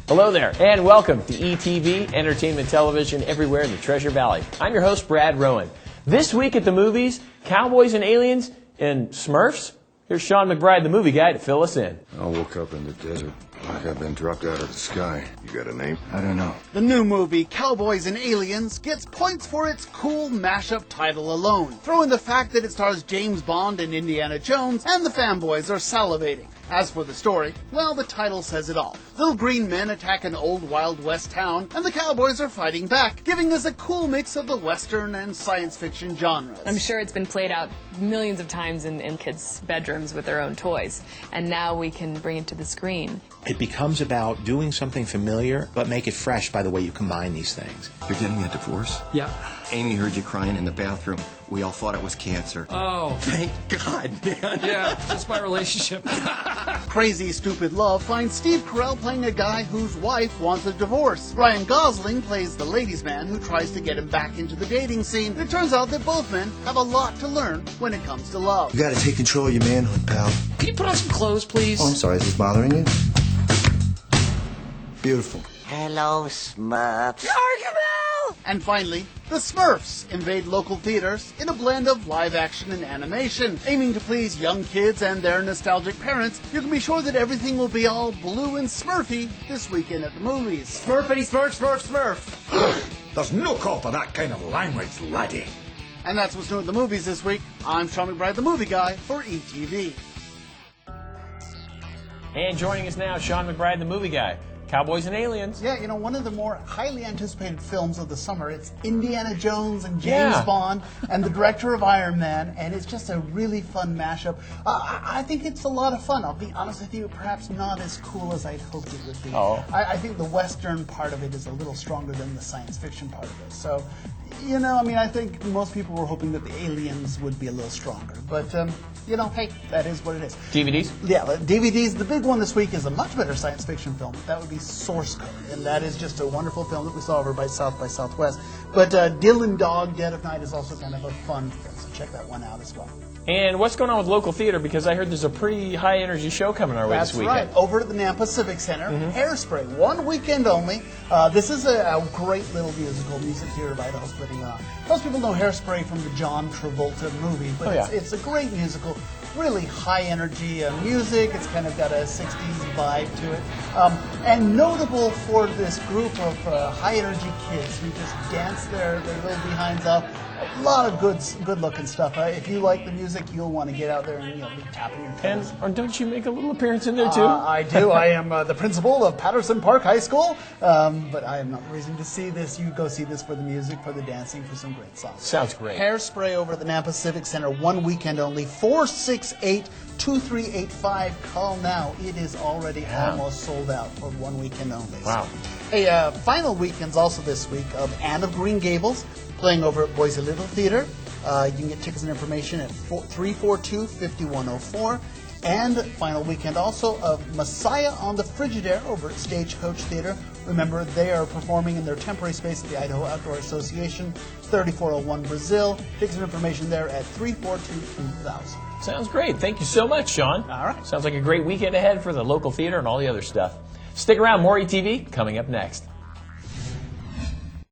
Hello there, and welcome to ETV, Entertainment Television everywhere in the Treasure Valley. I'm your host, Brad Rowan. This week at the movies, Cowboys and Aliens and Smurfs. Here's Sean McBride, the movie guy, to fill us in. I woke up in the desert, like I've been dropped out of the sky. You got a name? I don't know. The new movie, Cowboys and Aliens, gets points for its cool mashup title alone. Throw in the fact that it stars James Bond and Indiana Jones, and the fanboys are salivating. As for the story, well, the title says it all. Little green men attack an old Wild West town, and the cowboys are fighting back, giving us a cool mix of the Western and science fiction genres. I'm sure it's been played out millions of times in kids' bedrooms with their own toys, and now we can bring it to the screen. It becomes about doing something familiar, but make it fresh by the way you combine these things. You're getting a divorce? Yeah. Amy heard you crying in the bathroom. We all thought it was cancer. Oh. Thank God, man. Yeah, just my relationship. Crazy Stupid Love finds Steve Carell playing a guy whose wife wants a divorce. Ryan Gosling plays the ladies' man who tries to get him back into the dating scene. It turns out that both men have a lot to learn when it comes to love. You gotta take control of your manhood, pal. Can you put on some clothes, please? Oh, I'm sorry, is this bothering you? Beautiful. Hello, Smurfs. And finally, the Smurfs invade local theaters in a blend of live action and animation. Aiming to please young kids and their nostalgic parents, you can be sure that everything will be all blue and smurfy this weekend at the movies. Smurfity smurf, smurf, smurf. There's no call for that kind of language, laddie. And that's what's new at the movies this week. I'm Sean McBride, the movie guy for ETV. And joining us now, Sean McBride, the movie guy. Cowboys and Aliens. Yeah, you know, one of the more highly anticipated films of the summer. It's Indiana Jones and James Bond and the director of Iron Man, and it's just a really fun mashup. I think it's a lot of fun. I'll be honest with you, perhaps not as cool as I'd hoped it would be. I think the Western part of it is a little stronger than the science fiction part of it. So, you know, I mean, I think most people were hoping that the aliens would be a little stronger. But, you know, hey, that is what it is. DVDs? Yeah, DVDs. The big one this week is a much better science fiction film. That would be Source Code, and that is just a wonderful film that we saw over by Southwest. But Dylan Dog, Dead of Night is also kind of a fun film, so check that one out as well. And what's going on with local theater? Because I heard there's a pretty high-energy show coming our way this weekend. That's right. Over at the Nampa Civic Center, Hairspray, one weekend only. This is a great little musical, Music Theater of Idaho's putting on. Most people know Hairspray from the John Travolta movie, but it's a great musical. Really high-energy music. It's kind of got a 60s vibe to it. And notable for this group of high-energy kids who just dance their little behinds off. A lot of good-looking stuff. If you like the music, you'll want to get out there and be tapping your toes. Or don't you make a little appearance in there too? I do. I am the principal of Patterson Park High School, but I am not the reason to see this. You go see this for the music, for the dancing, for some great songs. Sounds great. Hairspray over at the Nampa Civic Center, one weekend only. 468-2385. Call now. It is already almost sold out for one weekend only. Wow. Hey, final weekends also this week of Anne of Green Gables, playing over at Boise Little Theater. You can get tickets and information at 342-5104. And final weekend also of Messiah on the Frigidaire over at Stagecoach Theater. Remember, they are performing in their temporary space at the Idaho Outdoor Association, 3401 Brazil. Tickets and information there at 342-2000. Sounds great. Thank you so much, Sean. All right. Sounds like a great weekend ahead for the local theater and all the other stuff. Stick around, more ETV coming up next.